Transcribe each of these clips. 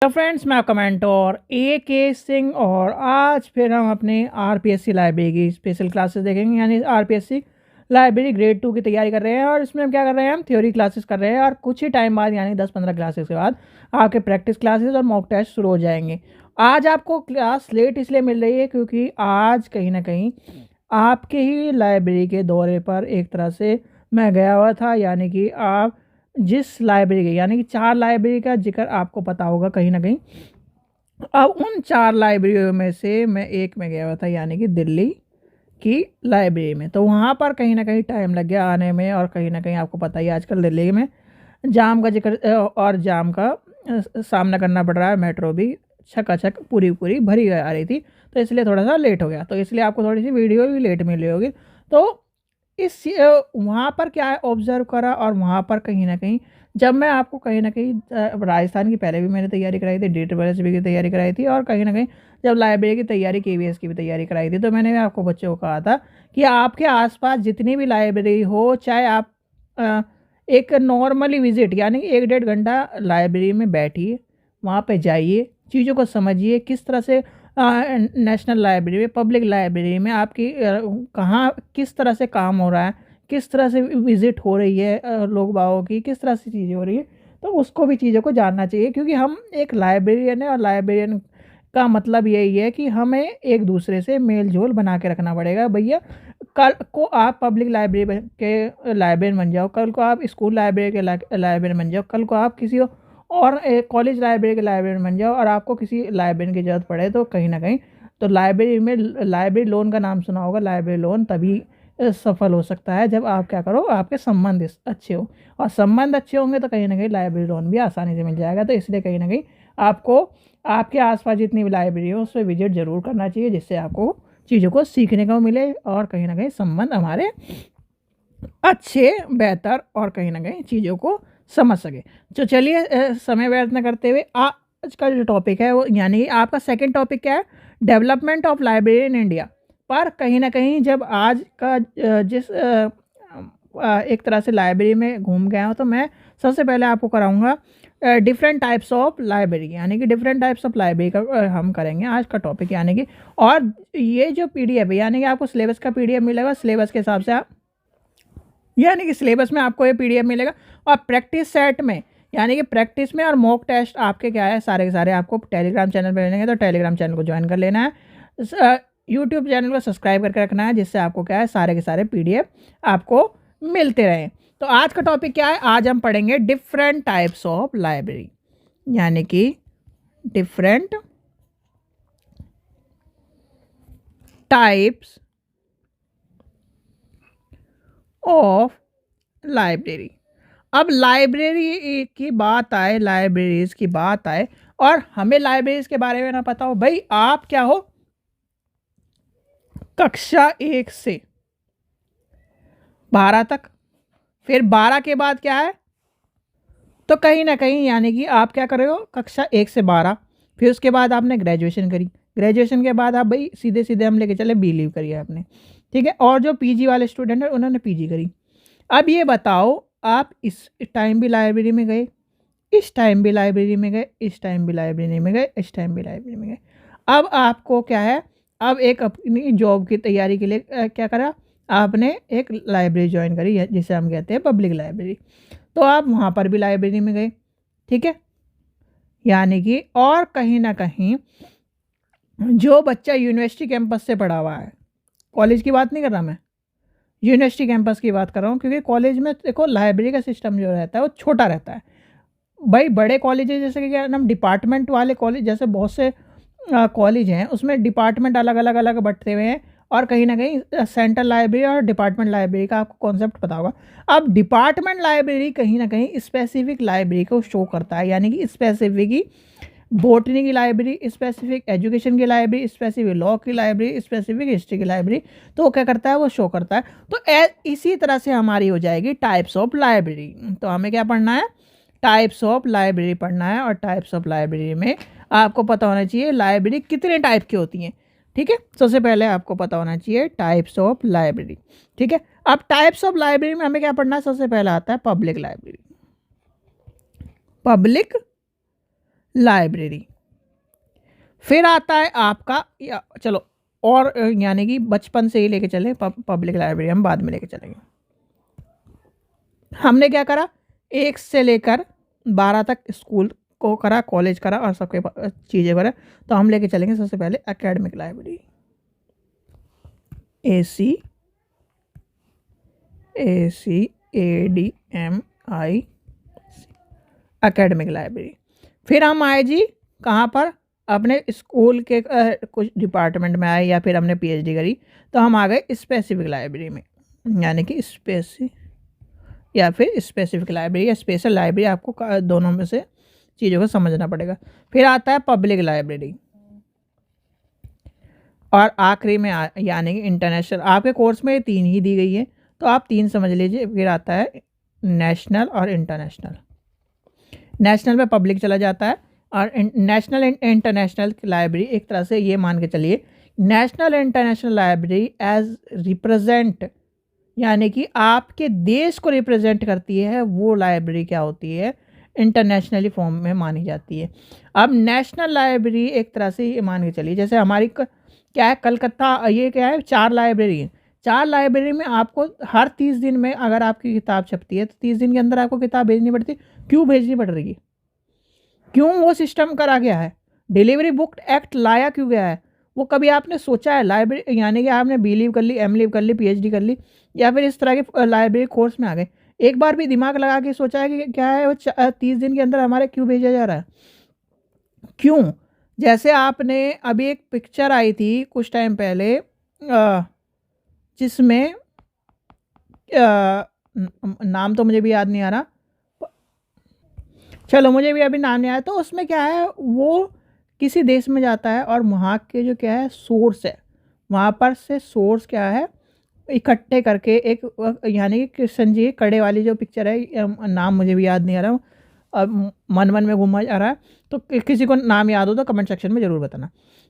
तो फ्रेंड्स, मैं आपका मेंटोर AK सिंह और आज फिर हम अपने RPSC लाइब्रेरी की स्पेशल क्लासेस देखेंगे। यानी RPSC लाइब्रेरी ग्रेड 2 की तैयारी कर रहे हैं और इसमें हम क्या कर रहे हैं, हम थ्योरी क्लासेस कर रहे हैं और कुछ ही टाइम बाद यानी 10-15 क्लासेस के बाद आपके प्रैक्टिस क्लासेस और मॉक टेस्ट शुरू हो जाएंगे। आज आपको क्लास लेट इसलिए मिल रही है क्योंकि आज कहीं ना कहीं आपके ही लाइब्रेरी के दौरे पर एक तरह से मैं गया हुआ था। यानी कि आप जिस लाइब्रेरी के यानी कि 4 लाइब्रेरी का जिक्र आपको पता होगा कहीं न कहीं। अब उन 4 लाइब्रेरियों में से मैं एक में गया हुआ था, यानी कि दिल्ली की लाइब्रेरी में। तो वहाँ पर कहीं न कहीं टाइम लग गया आने में और कहीं न कहीं आपको पता ही है आजकल दिल्ली में जाम का जिक्र और जाम का सामना करना पड़ रहा है। मेट्रो भी छकाछक पूरी भरी आ रही थी, तो इसलिए थोड़ा-सा लेट हो गया। तो इसलिए आपको थोड़ी-सी वीडियो भी लेट मिली होगी। तो वहाँ पर क्या है ऑब्ज़र्व करा और वहाँ पर कहीं न कहीं जब मैं आपको कहीं न कहीं राजस्थान की पहले भी मैंने तैयारी कराई थी, DSSB की तैयारी कराई थी और कहीं न कहीं जब लाइब्रेरी की तैयारी KVS की भी तैयारी कराई थी, तो मैंने आपको बच्चों को कहा था कि आपके आस-पास जितनी भी लाइब्रेरी हो, चाहे आप अ, एक नॉर्मली विज़िट यानी कि 1 डेढ़ घंटा लाइब्रेरी में बैठिए, वहाँ पे जाइए, चीज़ों को समझिए किस तरह से नेशनल लाइब्रेरी में, पब्लिक लाइब्रेरी में आपकी कहाँ किस तरह से काम हो रहा है, किस तरह से विज़िट हो रही है लोग बागों की, किस तरह से चीज़ें हो रही है, तो उसको भी चीज़ों को जानना चाहिए। क्योंकि हम एक लाइब्रेरियन है और लाइब्रेरियन का मतलब यही है कि हमें एक-दूसरे से मेल-जोल बना के रखना पड़ेगा। भैया, कल को आप पब्लिक लाइब्रेरी के लाइब्रेरियन बन जाओ, कल को आप स्कूल लाइब्रेरी के लाइब्रेरियन बन जाओ, कल को आप किसी और कॉलेज लाइब्रेरी के लाइब्रेरियन बन जाओ और आपको किसी लाइब्रेरियन की ज़रूरत पड़े तो कहीं न कहीं तो लाइब्रेरी में लाइब्रेरी लोन का नाम सुना होगा। लाइब्रेरी लोन तभी सफल हो सकता है जब आप क्या करो, आपके संबंध अच्छे हो और संबंध अच्छे होंगे तो कहीं न कहीं लाइब्रेरी लोन भी आसानी से मिल जाएगा। तो इसलिए कहीं न कहीं आपको आपके आस-पास जितनी भी लाइब्रेरी हो उसमें विज़िट ज़रूर करना चाहिए, जिससे आपको चीज़ों को सीखने को मिले और कहीं न कहीं संबंध हमारे अच्छे, बेहतर और कहीं न कहीं चीज़ों को समझ सकें। तो चलिए समय व्यर्थ ना करते हुए आज का जो टॉपिक है वो यानी कि आपका सेकंड टॉपिक क्या है? Development of library in India. पर कहीं न कहीं जब आज का एक तरह से लाइब्रेरी में घूम गया हूँ, तो मैं सबसे पहले आपको कराऊँगा डिफरेंट टाइप्स ऑफ लाइब्रेरी, यानी कि डिफरेंट टाइप्स ऑफ लाइब्रेरी का हम करेंगे आज का टॉपिक। यानी कि और ये जो PDF है यानी कि आपको सिलेबस का PDF मिलेगा, सिलेबस के हिसाब से आप यानी कि सिलेबस में आपको ये PDF मिलेगा और प्रैक्टिस सेट में यानी कि प्रैक्टिस में और मॉक टेस्ट आपके क्या है सारे के सारे आपको टेलीग्राम चैनल पे मिलेंगे। तो टेलीग्राम चैनल को ज्वाइन कर लेना है, यूट्यूब चैनल को सब्सक्राइब करके रखना है, जिससे आपको क्या है सारे के सारे PDF आपको मिलते रहें। तो आज का टॉपिक क्या है? आज हम पढ़ेंगे डिफरेंट टाइप्स ऑफ लाइब्रेरी, यानी कि डिफरेंट टाइप्स ऑफ लाइब्रेरी। अब लाइब्रेरी की बात आए, लाइब्रेरीज की बात आए और हमें लाइब्रेरीज के बारे में ना पता हो, भाई आप क्या हो, कक्षा 1 से 12 तक, फिर 12 के बाद क्या है, तो कहीं ना कहीं यानी कि आप क्या कर रहे हो, कक्षा 1 से 12, फिर उसके बाद आपने ग्रेजुएशन करी, ग्रेजुएशन के बाद आप भाई सीधे सीधे हम लेके चले BLiv करिए आपने, ठीक है। और जो PG वाले स्टूडेंट हैं उन्होंने PG करी। अब ये बताओ, आप इस टाइम भी लाइब्रेरी में गए, इस टाइम भी लाइब्रेरी में गए, इस टाइम भी लाइब्रेरी में गए, इस टाइम भी लाइब्रेरी में गए। अब आपको क्या है, अब एक अपनी जॉब की तैयारी के लिए क्या करा, आपने एक लाइब्रेरी ज्वाइन करी है जिसे हम कहते हैं पब्लिक लाइब्रेरी। तो आप वहाँ पर भी लाइब्रेरी में गए, ठीक है। यानी कि और कहीं ना कहीं जो बच्चा यूनिवर्सिटी कैंपस से पढ़ा हुआ है, कॉलेज की बात नहीं कर रहा मैं, यूनिवर्सिटी कैंपस की बात कर रहा हूँ, क्योंकि कॉलेज में देखो लाइब्रेरी का सिस्टम जो रहता है वो छोटा रहता है। भाई बड़े कॉलेजेस जैसे कि क्या नाम, डिपार्टमेंट वाले कॉलेज, जैसे बहुत से कॉलेज हैं उसमें डिपार्टमेंट अलग बंटे हुए हैं और कहीं ना कहीं सेंट्रल लाइब्रेरी और डिपार्टमेंट लाइब्रेरी का आपको कॉन्सेप्ट पता होगा। अब डिपार्टमेंट लाइब्रेरी कहीं ना कहीं स्पेसिफिक लाइब्रेरी को शो करता है, यानी कि स्पेसिफिक ही बॉटनी की लाइब्रेरी, स्पेसिफिक एजुकेशन की लाइब्रेरी, स्पेसिफिक लॉ की लाइब्रेरी, स्पेसिफिक हिस्ट्री की लाइब्रेरी, तो वो क्या करता है, वो शो करता है। तो इसी तरह से हमारी हो जाएगी टाइप्स ऑफ लाइब्रेरी। तो हमें क्या पढ़ना है, टाइप्स ऑफ लाइब्रेरी पढ़ना है और टाइप्स ऑफ लाइब्रेरी में आपको पता होना चाहिए लाइब्रेरी कितने टाइप की होती हैं, ठीक है। सबसे पहले आपको पता होना चाहिए टाइप्स ऑफ लाइब्रेरी, ठीक है। अब टाइप्स ऑफ लाइब्रेरी में हमें क्या पढ़ना है, सबसे पहले आता है पब्लिक लाइब्रेरी। Public library. फिर आता है आपका चलो और यानी कि बचपन से ही लेके चले पब्लिक लाइब्रेरी हम बाद में लेके चलेंगे। हमने क्या करा, 1 से लेकर 12 तक स्कूल को करा, कॉलेज करा और सबके चीज़ें करा। तो हम लेके चलेंगे सबसे पहले academic library, ACADMI academic library. फिर हम आए जी कहाँ पर, अपने स्कूल के कुछ डिपार्टमेंट में आए या फिर हमने PhD करी तो हम आ गए स्पेसिफिक लाइब्रेरी में, यानी कि या फिर स्पेसिफिक लाइब्रेरी या स्पेशल लाइब्रेरी, आपको दोनों में से चीज़ों को समझना पड़ेगा। फिर आता है पब्लिक लाइब्रेरी और आखिरी में यानी कि इंटरनेशनल। आपके कोर्स में 3 ही दी गई है तो आप 3 समझ लीजिए। फिर आता है नेशनल और इंटरनेशनल। नेशनल में पब्लिक चला जाता है और नेशनल इंटरनेशनल लाइब्रेरी एक तरह से ये मान के चलिए, national international library as represent यानी कि आपके देश को रिप्रेजेंट करती है, वो लाइब्रेरी क्या होती है, इंटरनेशनली फॉर्म में मानी जाती है। अब नेशनल लाइब्रेरी एक तरह से ये मान के चलिए, जैसे हमारी क्या है कलकत्ता, ये क्या है 4 लाइब्रेरी है। 4 लाइब्रेरी में आपको हर 30 दिन में अगर आपकी किताब छपती है तो 30 दिन के अंदर आपको किताब भेजनी पड़ती है। क्यों भेजनी पड़ रही है, क्यों वो सिस्टम करा गया है, डिलीवरी बुक एक्ट लाया क्यों गया है, वो कभी आपने सोचा है? लाइब्रेरी यानी कि आपने बी लीव कर ली, एम लीव कर ली, PhD कर ली या फिर इस तरह के लाइब्रेरी कोर्स में आ गए, एक बार भी दिमाग लगा के सोचा है कि क्या है वो 30 दिन के अंदर हमारे क्यों भेजा जा रहा है, क्यों? जैसे आपने अभी एक पिक्चर आई थी कुछ टाइम पहले जिसमें नाम तो मुझे भी याद नहीं आ रहा, चलो मुझे भी अभी नाम नहीं आया। तो उसमें क्या है, वो किसी देश में जाता है और वहाँ के जो क्या है सोर्स है, वहाँ पर से सोर्स क्या है इकट्ठे करके एक, यानी कि कृष्ण जी कड़े वाली जो पिक्चर है, नाम मुझे भी याद नहीं आ रहा, अब मन में घूमा जा रहा है, तो किसी को नाम याद हो तो कमेंट सेक्शन में ज़रूर बताना।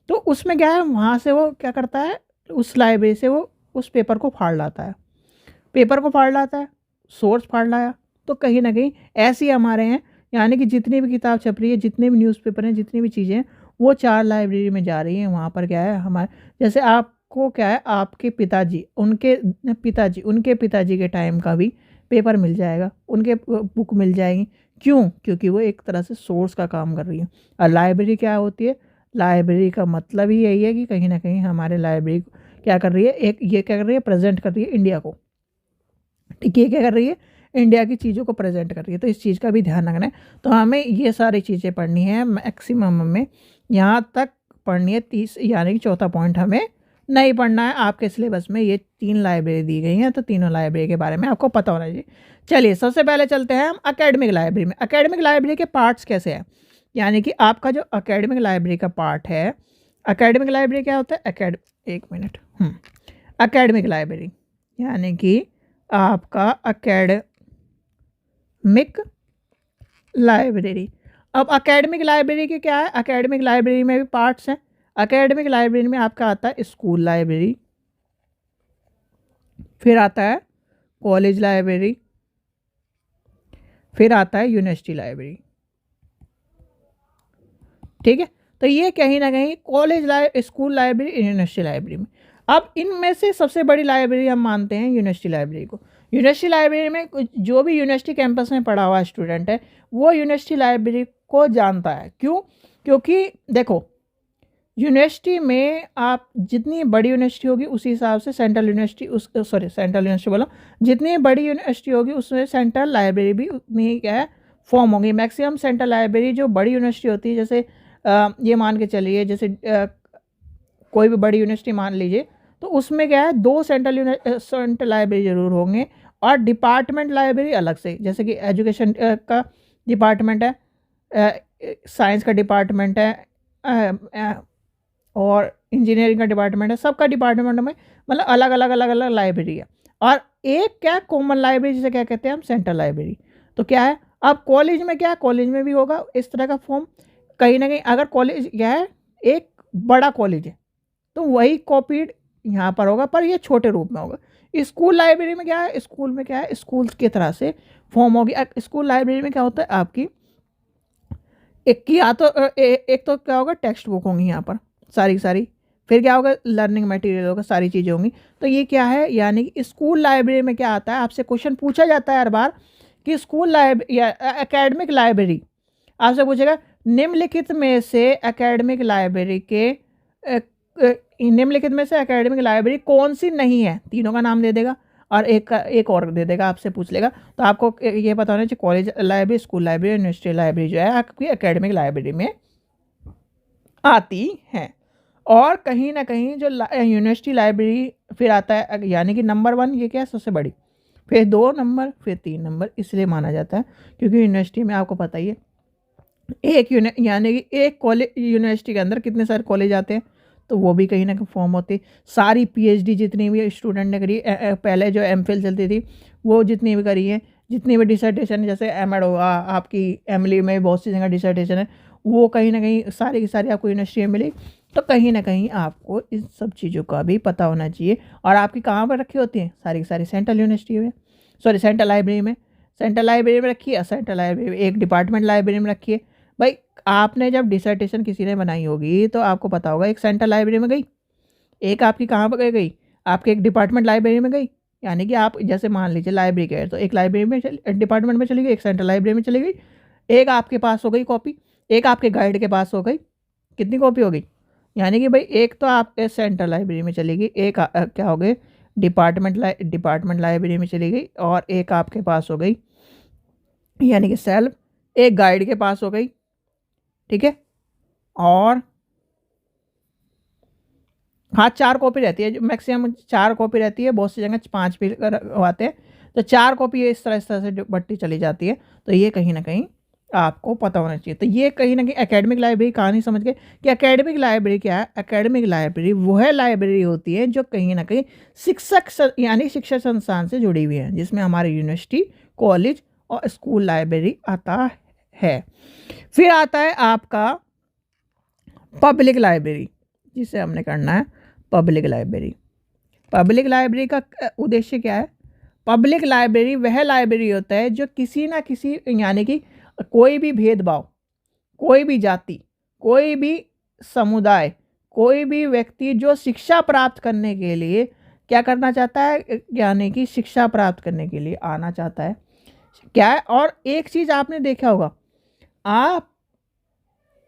तो उसमें क्या है, वहाँ से वो क्या करता है, उस लाइब्रेरी से वो उस पेपर को फाड़ लाता है, सोर्स फाड़ लाया। तो कहीं ना कहीं ऐसे ही हमारे हैं, यानी कि जितनी भी किताब छप रही है, जितने भी न्यूज़पेपर हैं, जितनी भी चीज़ें हैं, वो 4 लाइब्रेरी में जा रही हैं। वहाँ पर क्या है हमारे, जैसे आपको क्या है, आपके पिताजी उनके पिताजी के टाइम का भी पेपर मिल जाएगा, उनके बुक मिल जाएगी। क्यों? क्योंकि वो एक तरह से सोर्स का काम कर रही है। और लाइब्रेरी क्या होती है, लाइब्रेरी का मतलब ही यही है कि कहीं ना कहीं हमारे लाइब्रेरी क्या कर रही है, ये क्या कर रही है, प्रेजेंट कर रही है इंडिया को। ठीक है, क्या कर रही है, इंडिया की चीज़ों को प्रेजेंट कर रही है। तो इस चीज़ का भी ध्यान रखना है। तो हमें ये सारी चीज़ें पढ़नी है, मैक्सिमम हमें यहाँ तक पढ़नी है 30, यानी कि चौथा पॉइंट हमें नहीं पढ़ना है। आपके सिलेबस में ये 3 लाइब्रेरी दी गई हैं, तो तीनों लाइब्रेरी के बारे में आपको पता होना चाहिए। चलिए सबसे पहले चलते हैं हम अकेडमिक लाइब्रेरी में। अकेडमिक लाइब्रेरी के पार्ट्स कैसे हैं, यानी कि आपका जो अकेडमिक लाइब्रेरी का पार्ट है, अकेडमिक लाइब्रेरी क्या होता है, एक मिनट, अकेडमिक लाइब्रेरी यानी कि आपका एकेडमिक लाइब्रेरी। अब एकेडमिक लाइब्रेरी के क्या है, एकेडमिक लाइब्रेरी में भी पार्ट्स हैं। एकेडमिक लाइब्रेरी में आपका आता है स्कूल लाइब्रेरी, फिर आता है कॉलेज लाइब्रेरी, फिर आता है यूनिवर्सिटी लाइब्रेरी। ठीक है, तो ये कहीं ना कहीं स्कूल लाइब्रेरी, यूनिवर्सिटी लाइब्रेरी में। अब इनमें से सबसे बड़ी लाइब्रेरी हम मानते हैं यूनिवर्सिटी लाइब्रेरी को। यूनिवर्सिटी लाइब्रेरी में जो भी यूनिवर्सिटी कैंपस में पढ़ा हुआ स्टूडेंट है वो यूनिवर्सिटी लाइब्रेरी को जानता है। क्यों? क्योंकि देखो यूनिवर्सिटी में आप जितनी बड़ी यूनिवर्सिटी होगी उसी हिसाब से सेंट्रल यूनिवर्सिटी बोला, जितनी बड़ी यूनिवर्सिटी होगी उसमें सेंट्रल लाइब्रेरी भी उतनी क्या है फॉर्म होंगी। मैक्सिमम सेंट्रल लाइब्रेरी जो बड़ी यूनिवर्सिटी होती है, जैसे ये मान के चलिए, जैसे कोई भी बड़ी यूनिवर्सिटी मान लीजिए, तो उसमें क्या है 2 सेंट्रल लाइब्रेरी ज़रूर होंगे और डिपार्टमेंट लाइब्रेरी अलग से, जैसे कि एजुकेशन का डिपार्टमेंट है, साइंस का डिपार्टमेंट है और इंजीनियरिंग का डिपार्टमेंट है, सबका डिपार्टमेंट में मतलब अलग अलग लाइब्रेरी है। और एक क्या कॉमन लाइब्रेरी जिसे क्या कहते हैं हम, सेंट्रल लाइब्रेरी। तो क्या है, अब कॉलेज में क्या है, कॉलेज में भी होगा इस तरह का फॉर्म। कहीं ना कहीं अगर कॉलेज क्या है एक बड़ा कॉलेज है तो वही कॉपीड यहाँ पर होगा, पर ये छोटे रूप में होगा। स्कूल लाइब्रेरी में क्या है, स्कूल में क्या है स्कूल की तरह से फॉर्म होगी। स्कूल लाइब्रेरी में क्या होता है, आपकी एक की या तो एक तो क्या होगा, टेक्स्ट बुक होंगी यहाँ पर सारी सारी, फिर क्या होगा, लर्निंग मटेरियल होगा, सारी चीज़ें होंगी। तो ये क्या है, यानी कि स्कूल लाइब्रेरी में क्या आता है, आपसे क्वेश्चन पूछा जाता है हर बार कि स्कूल लाइब्रेरी या एकेडमिक लाइब्रेरी, आपसे पूछेगा निम्नलिखित में से एकेडमिक लाइब्रेरी के निम्नलिखित में से एकेडमिक लाइब्रेरी कौन सी नहीं है, तीनों का नाम दे देगा और एक और दे देगा, आपसे पूछ लेगा। तो आपको ये पता होना चाहिए college library, school library, university library जो है आपकी एकेडमिक लाइब्रेरी में आती है। और कहीं ना कहीं जो यूनिवर्सिटी लाइब्रेरी फिर आता है, यानी कि नंबर 1 ये क्या है, सबसे बड़ी, फिर 2 नंबर, फिर 3 नंबर, इसलिए माना जाता है क्योंकि यूनिवर्सिटी में आपको पता ही है एक यानी कि एक कॉलेज, यूनिवर्सिटी के अंदर कितने सारे कॉलेज आते हैं, तो वो भी कहीं ना कहीं फॉर्म होती। सारी पीएचडी जितनी भी स्टूडेंट ने करी, पहले जो एमफिल चलती थी वो जितनी भी करी है, जितनी भी डिसर्टेशन, जैसे एमएड होगा आपकी, एमली में बहुत सी जगह डिसर्टेशन है, वो कहीं ना कहीं सारी की सारी आपको यूनिवर्सिटी में मिली। तो कहीं ना कहीं आपको इन सब चीज़ों का भी पता होना चाहिए। और आपकी कहाँ पर रखी होती हैं, सारी की सारी सेंट्रल यूनिवर्सिटी में, सॉरी सेंट्रल लाइब्रेरी में, सेंट्रल लाइब्रेरी में रखी है, सेंट्रल लाइब्रेरी में एक डिपार्टमेंट लाइब्रेरी में रखी है। भाई आपने जब डिसर्टेशन किसी ने बनाई होगी तो आपको पता होगा एक सेंट्रल लाइब्रेरी में गई, एक आपकी कहाँ पर गई, आपके एक डिपार्टमेंट लाइब्रेरी में गई। यानी कि आप जैसे मान लीजिए लाइब्रेरी के तो एक लाइब्रेरी में डिपार्टमेंट में चली गई, एक सेंट्रल लाइब्रेरी में चली गई, एक आपके पास हो गई कॉपी, एक आपके गाइड के पास हो गई, कितनी कॉपी हो गई, यानी कि भाई एक तो आपके सेंट्रल लाइब्रेरी में चली गई, एक क्या हो गई, डिपार्टमेंट लाइब्रेरी में चली गई, और एक आपके पास हो गई यानी कि सेल्फ, एक गाइड के पास हो गई, ठीक है। और हाँ 4 कॉपी रहती है, जो मैक्सिमम 4 कॉपी रहती है, बहुत सी जगह 5 भी करवाते हैं। तो 4 कॉपी इस तरह से जो बढ़ती चली जाती है। तो ये कहीं ना कहीं आपको पता होना चाहिए। तो ये कहीं ना कहीं एकेडमिक लाइब्रेरी कहानी समझ गए कि एकेडमिक लाइब्रेरी क्या है। एकेडमिक लाइब्रेरी वह लाइब्रेरी होती है जो कहीं ना कहीं शिक्षक यानी शिक्षा संस्थान से जुड़ी हुई है, जिसमें हमारे यूनिवर्सिटी, कॉलेज और स्कूल लाइब्रेरी आता है। फिर आता है आपका पब्लिक लाइब्रेरी, जिसे हमने करना है पब्लिक लाइब्रेरी। पब्लिक लाइब्रेरी का उद्देश्य क्या है, पब्लिक लाइब्रेरी वह लाइब्रेरी होता है जो किसी ना किसी यानी कि कोई भी भेदभाव, कोई भी जाति, कोई भी समुदाय, कोई भी व्यक्ति जो शिक्षा प्राप्त करने के लिए क्या करना चाहता है, यानी कि शिक्षा प्राप्त करने के लिए आना चाहता है क्या है। और एक चीज़ आपने देखा होगा, आप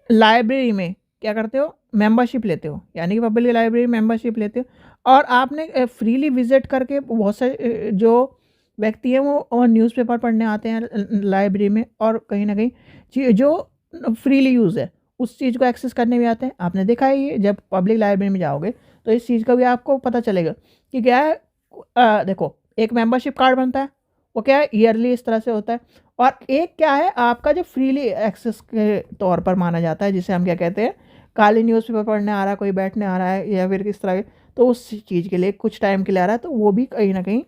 लाइब्रेरी में क्या करते हो, मेंबरशिप लेते हो, यानी कि पब्लिक लाइब्रेरी मेंबरशिप लेते हो। और आपने फ्रीली विजिट करके बहुत से जो व्यक्ति हैं वो न्यूज़पेपर पढ़ने आते हैं लाइब्रेरी में, और कहीं ना कहीं जो फ्रीली यूज़ है उस चीज़ को एक्सेस करने भी आते हैं। आपने देखा है ये, जब पब्लिक लाइब्रेरी में जाओगे तो इस चीज़ का भी आपको पता चलेगा कि क्या है। देखो एक मेंबरशिप कार्ड बनता है, वो क्या है ईयरली इस तरह से होता है। और एक क्या है आपका जो फ्रीली एक्सेस के तौर पर माना जाता है, जिसे हम क्या कहते हैं, काली न्यूज़पेपर पढ़ने आ रहा है कोई, बैठने आ रहा है या फिर किस तरह के, तो उस चीज़ के लिए कुछ टाइम के लिए आ रहा है, तो वो भी कहीं ना कहीं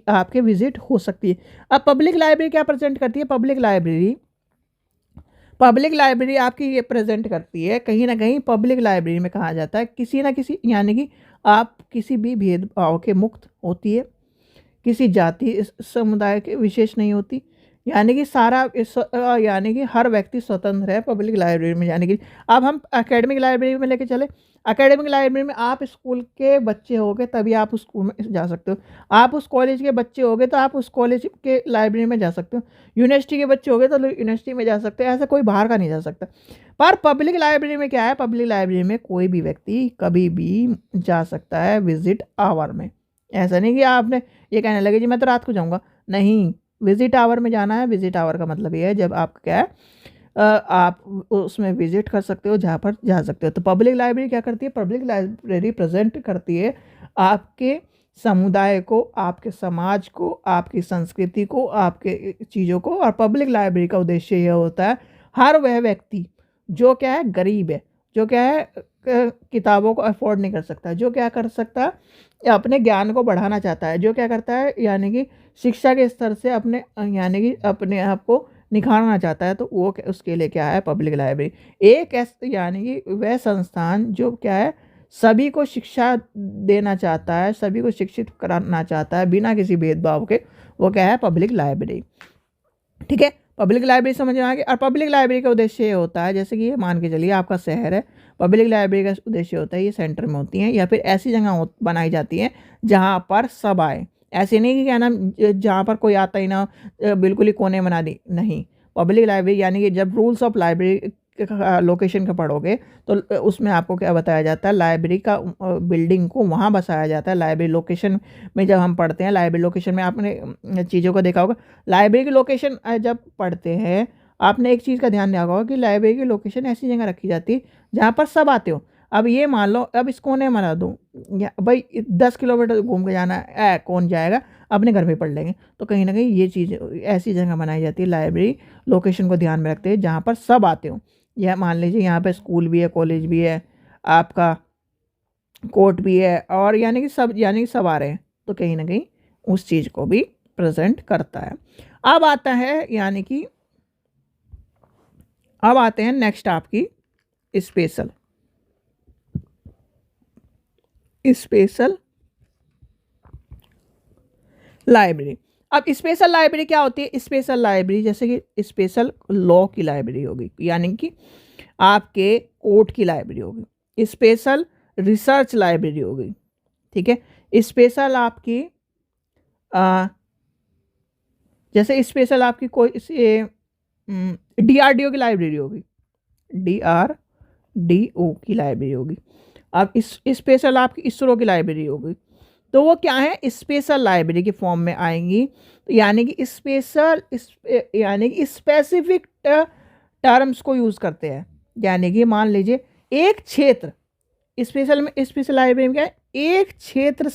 आपके विजिट हो सकती है। अब पब्लिक लाइब्रेरी क्या प्रेजेंट करती है, पब्लिक लाइब्रेरी आपकी ये प्रेजेंट करती है, कहीं ना कहीं पब्लिक लाइब्रेरी में कहा जाता है किसी ना किसी, यानी कि आप किसी भी भेदभाव के मुक्त होती है, किसी जाति समुदाय के विशेष नहीं होती, यानी कि सारा यानी कि हर व्यक्ति स्वतंत्र है पब्लिक लाइब्रेरी में जाने की। अब हम एकेडमिक लाइब्रेरी में लेके चले, एकेडमिक लाइब्रेरी में आप स्कूल के बच्चे होगे तभी आप उस स्कूल में जा सकते हो, आप उस कॉलेज के बच्चे होगे तो आप उस कॉलेज के लाइब्रेरी में जा सकते हो, यूनिवर्सिटी के बच्चे होगे तो यूनिवर्सिटी में जा सकते हो, ऐसा कोई बाहर का नहीं जा सकता। पर पब्लिक लाइब्रेरी में क्या है, पब्लिक लाइब्रेरी में कोई भी व्यक्ति कभी भी जा सकता है विजिट आवर में। ऐसा नहीं कि आपने ये कहने लगे जी मैं तो रात को जाऊँगा, नहीं, विजिट आवर में जाना है। विजिट आवर का मतलब ये है जब आप क्या है आप उसमें विजिट कर सकते हो, जहाँ पर जा सकते हो। तो पब्लिक लाइब्रेरी क्या करती है, पब्लिक लाइब्रेरी प्रेजेंट करती है आपके समुदाय को, आपके समाज को, आपकी संस्कृति को, आपके चीज़ों को। और पब्लिक लाइब्रेरी का उद्देश्य यह होता है हर वह व्यक्ति जो क्या है गरीब है, जो क्या है किताबों को अफोर्ड नहीं कर सकता, जो क्या कर सकता है अपने ज्ञान को बढ़ाना चाहता है, जो क्या करता है यानी कि शिक्षा के स्तर से अपने यानी कि अपने आप को निखारना चाहता है, तो वो उसके लिए क्या है पब्लिक लाइब्रेरी एक यानी कि वह संस्थान जो क्या है सभी को शिक्षा देना चाहता है, सभी को शिक्षित कराना चाहता है बिना किसी भेदभाव के, वो क्या है पब्लिक लाइब्रेरी। ठीक है, पब्लिक लाइब्रेरी समझ में आ गई। और पब्लिक लाइब्रेरी का उद्देश्य ये होता है, जैसे कि ये मान के चलिए आपका शहर है, पब्लिक लाइब्रेरी का उद्देश्य होता है ये सेंटर में होती हैं या फिर ऐसी जगह बनाई जाती हैं जहाँ पर सब आए। ऐसे नहीं कि क्या नाम जहाँ पर कोई आता ही ना, बिल्कुल ही कोने बना दी, नहीं। पब्लिक लाइब्रेरी यानी कि जब रूल्स ऑफ लाइब्रेरी लोकेशन का पढ़ोगे तो उसमें आपको क्या बताया जाता है, लाइब्रेरी का बिल्डिंग को वहाँ बसाया जाता है। लाइब्रेरी लोकेशन में जब हम पढ़ते हैं, लाइब्रेरी लोकेशन में आपने चीज़ों को देखा होगा। लाइब्रेरी की लोकेशन जब पढ़ते हैं आपने एक चीज़ का ध्यान रखा होगा कि लाइब्रेरी की लोकेशन ऐसी जगह रखी जाती है जहाँ पर सब आते हो। अब ये मान लो, अब इस कोने में बना दूँ, भाई 10 किलोमीटर घूम के जाना है, कौन जाएगा, अपने घर में पढ़ लेंगे। तो कहीं ना कहीं ये चीज़ ऐसी जगह बनाई जाती है, लाइब्रेरी लोकेशन को ध्यान में रखते हैं जहाँ पर सब आते हो। यह मान लीजिए यहाँ पे स्कूल भी है, कॉलेज भी है, आपका कोर्ट भी है, और यानी कि सब आ रहे हैं, तो कहीं ना कहीं उस चीज़ को भी प्रेजेंट करता है। अब आता है यानी कि अब आते हैं नेक्स्ट आपकी स्पेशल लाइब्रेरी। अब स्पेशल लाइब्रेरी क्या होती है? स्पेशल लाइब्रेरी जैसे कि स्पेशल लॉ की लाइब्रेरी होगी, यानी कि आपके कोर्ट की लाइब्रेरी होगी। स्पेशल रिसर्च लाइब्रेरी होगी, ठीक है। स्पेशल आपकी जैसे स्पेशल आपकी कोई DRDO की लाइब्रेरी होगी, DRDO की लाइब्रेरी होगी। अब इस स्पेशल आपकी इसरो की लाइब्रेरी होगी। तो वो क्या है, स्पेशल लाइब्रेरी के फॉर्म में आएंगी, यानी कि स्पेशल यानी कि स्पेसिफिक टर्म्स को यूज़ करते हैं। यानी कि मान लीजिए एक क्षेत्र, स्पेशल लाइब्रेरी में क्या है, एक क्षेत्र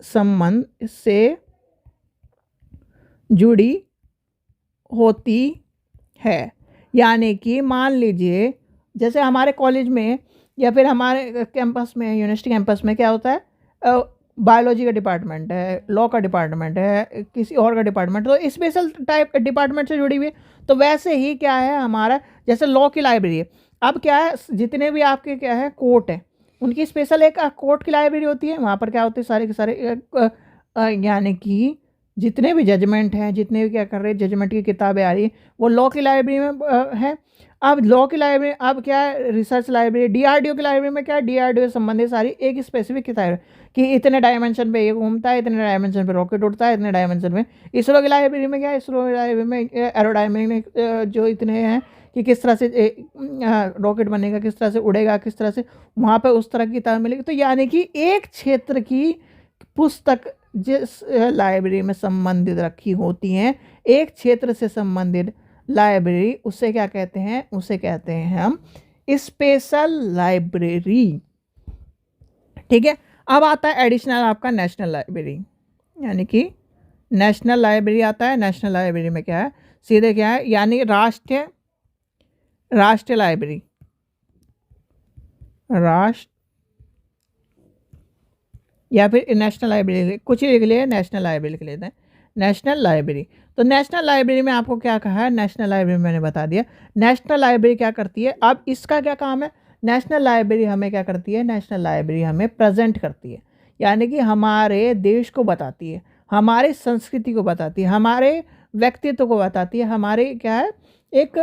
संबंध से जुड़ी होती है। यानी कि मान लीजिए जैसे हमारे कॉलेज में या फिर हमारे कैंपस में, यूनिवर्सिटी कैंपस में क्या होता है, बायोलॉजी का डिपार्टमेंट है, लॉ का डिपार्टमेंट है, किसी और का डिपार्टमेंट, तो स्पेशल टाइप डिपार्टमेंट से जुड़ी हुई। तो वैसे ही क्या है हमारा, जैसे लॉ की लाइब्रेरी है, अब क्या है जितने भी आपके क्या है कोर्ट है, उनकी स्पेशल एक कोर्ट की लाइब्रेरी होती है। वहाँ पर क्या होते हैं सारे के सारे यानी कि जितने भी जजमेंट हैं, जितने भी क्या कर रहे हैं, जजमेंट की किताबें आ रही हैं, वो लॉ की लाइब्रेरी में है। अब लॉ की लाइब्रेरी, अब क्या है रिसर्च लाइब्रेरी, DRDO की लाइब्रेरी में क्या है, DRDO से संबंधित सारी एक स्पेसिफिक किताब है कि इतने डायमेंशन पे ये घूमता है, इतने डायमेंशन पे रॉकेट उड़ता है, इतने डायमेंशन में। इसरो की लाइब्रेरी में क्या है, इसरो की लाइब्रेरी में एरोडायनेमिक जो इतने हैं कि किस तरह से रॉकेट बनेगा, किस तरह से उड़ेगा, किस तरह से, वहाँ पर उस तरह की किताब मिलेगी। तो यानी कि एक क्षेत्र की पुस्तक जिस लाइब्रेरी में संबंधित रखी होती हैं, एक क्षेत्र से संबंधित लाइब्रेरी, उसे क्या कहते हैं, उसे कहते हैं हम स्पेशल लाइब्रेरी, ठीक है। अब आता है एडिशनल आपका नेशनल लाइब्रेरी, यानी कि नेशनल लाइब्रेरी आता है। नेशनल लाइब्रेरी में क्या है, सीधे क्या है, यानी राष्ट्रीय लाइब्रेरी, या फिर नेशनल लाइब्रेरी, कुछ ही लिख लिए, नेशनल लाइब्रेरी लिख लेते हैं, नेशनल लाइब्रेरी। तो नेशनल लाइब्रेरी में आपको क्या कहा है, नेशनल लाइब्रेरी मैंने बता दिया। नेशनल लाइब्रेरी क्या करती है, अब इसका क्या काम है, नेशनल लाइब्रेरी हमें क्या करती है, नेशनल लाइब्रेरी हमें प्रेजेंट करती है, यानी कि हमारे देश को बताती है, हमारी संस्कृति को बताती है, हमारे व्यक्तित्व को बताती है, हमारे क्या है एक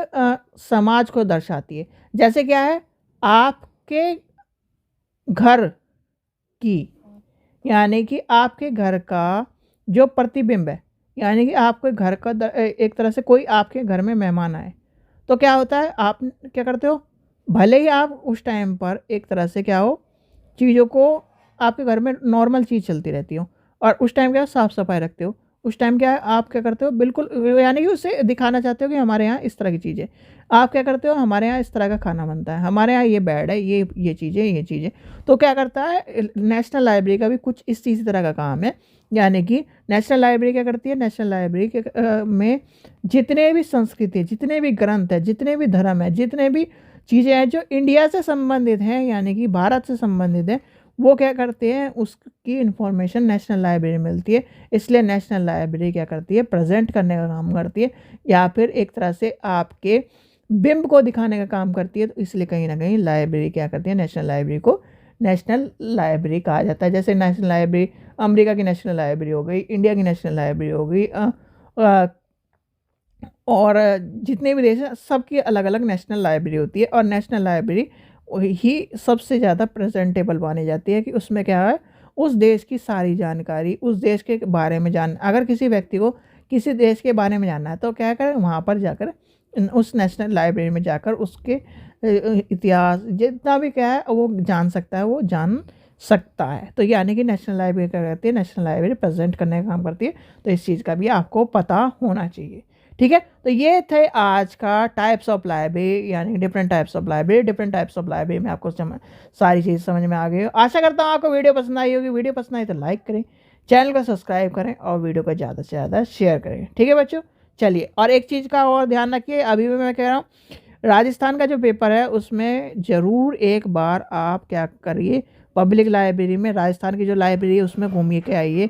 समाज को दर्शाती है। जैसे क्या है, आपके घर की, यानी कि आपके घर का जो प्रतिबिंब है, यानी कि आपके घर का एक तरह से कोई आपके घर में मेहमान आए तो क्या होता है, आप क्या करते हो, भले ही आप उस टाइम पर एक तरह से क्या हो, चीज़ों को आपके घर में नॉर्मल चीज़ चलती रहती हो, और उस टाइम क्या साफ़ सफाई रखते हो, उस टाइम क्या है आप क्या करते हो, बिल्कुल यानी कि उसे दिखाना चाहते हो कि हमारे यहाँ इस तरह की चीज़ें, आप क्या करते हो, हमारे यहाँ इस तरह का खाना बनता है, हमारे यहाँ ये बेड है, ये चीज़ें। तो क्या करता है, नेशनल लाइब्रेरी का भी कुछ इसी तरह का काम है। यानी कि नेशनल लाइब्रेरी क्या करती है, नेशनल लाइब्रेरी के में जितने भी संस्कृति, जितने भी ग्रंथ है, जितने भी धर्म है, जितने भी चीज़ें हैं जो इंडिया से संबंधित हैं, यानी कि भारत से संबंधित है, वो क्या करते हैं, उसकी इन्फॉर्मेशन नेशनल लाइब्रेरी में मिलती है। इसलिए नेशनल लाइब्रेरी क्या करती है, प्रेजेंट करने का काम करती है, या फिर एक तरह से आपके बिंब को दिखाने का काम करती है। तो इसलिए कहीं ना कहीं लाइब्रेरी क्या करती है, नेशनल लाइब्रेरी को नेशनल लाइब्रेरी कहा जाता है। जैसे नेशनल लाइब्रेरी अमेरिका की नेशनल लाइब्रेरी हो गई, इंडिया की नेशनल लाइब्रेरी हो गई, और जितने भी देश हैं सबकी अलग अलग नेशनल लाइब्रेरी होती है। और नेशनल लाइब्रेरी ही सबसे ज़्यादा प्रेजेंटेबल मानी जाती है कि उसमें क्या है, उस देश की सारी जानकारी, उस देश के बारे में अगर किसी व्यक्ति को किसी देश के बारे में जानना है तो क्या करें, वहाँ पर जाकर उस नेशनल लाइब्रेरी में जाकर उसके इतिहास जितना भी क्या है वो जान सकता है, वो जान सकता है। तो यानी कि नेशनल लाइब्रेरी क्या करती है, नेशनल लाइब्रेरी प्रेजेंट करने का काम करती है। तो इस चीज़ का भी आपको पता होना चाहिए। ठीक है, तो ये थे आज का टाइप्स ऑफ लाइब्रेरी, यानी different types of library. Different types of library में आपको सारी चीज़ समझ में आ गई हो। आशा करता हूँ आपको वीडियो पसंद आई होगी। वीडियो पसंद आई तो लाइक करें, चैनल को सब्सक्राइब करें और वीडियो को ज़्यादा से ज़्यादा शेयर करें। ठीक है बच्चों, चलिए। और एक चीज़ का और ध्यान रखिए, अभी भी मैं कह रहा हूँ, राजस्थान का जो पेपर है उसमें ज़रूर एक बार आप क्या करिए, पब्लिक लाइब्रेरी में, राजस्थान की जो लाइब्रेरी है उसमें घूमिए के आइए।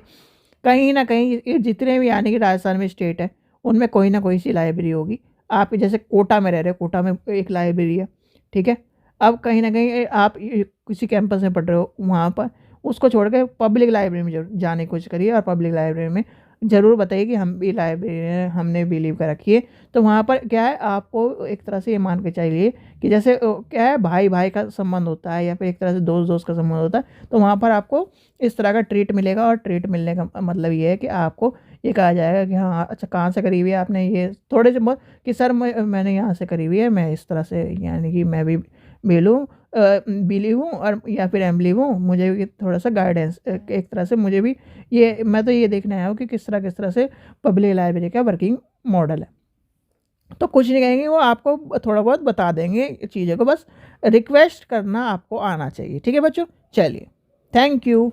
कहीं ना कहीं ये जितने भी यानी कि राजस्थान में स्टेट है उनमें कोई ना कोई सी लाइब्रेरी होगी। आप जैसे कोटा में रह रहे हो, कोटा में एक लाइब्रेरी है। ठीक है, अब कहीं ना कहीं आप किसी कैंपस में पढ़ रहे हो, वहाँ पर उसको छोड़ के पब्लिक लाइब्रेरी में जरूर जाने की कोशिश करिए। और पब्लिक लाइब्रेरी में ज़रूर बताइए कि हम भी लाइब्रेरी है, हमने भी लीव कर रखी है। तो वहाँ पर क्या है, आपको एक तरह से ये मान के चलिए कि जैसे क्या है, भाई भाई का संबंध होता है या फिर एक तरह से दोस्त दोस्त का संबंध होता है। तो वहाँ पर आपको इस तरह का ट्रीट मिलेगा। और ट्रीट मिलने का मतलब ये है कि आपको ये कहा जाएगा कि हाँ अच्छा, कहाँ से करी हुई है आपने, ये थोड़े से बहुत कि सर मैंने यहाँ से करी हुई है, मैं इस तरह से, यानी कि मैं भी बिलू बिली हूँ और या फिर एमली हूँ, मुझे भी थोड़ा सा गाइडेंस एक तरह से, मुझे भी ये, मैं तो ये देखने आया हूँ कि किस तरह से पब्लिक लाइब्रेरी का वर्किंग मॉडल है। तो कुछ नहीं कहेंगे, वो आपको थोड़ा बहुत बता देंगे चीज़ों को, बस रिक्वेस्ट करना आपको आना चाहिए। ठीक है बच्चों, चलिए, थैंक यू।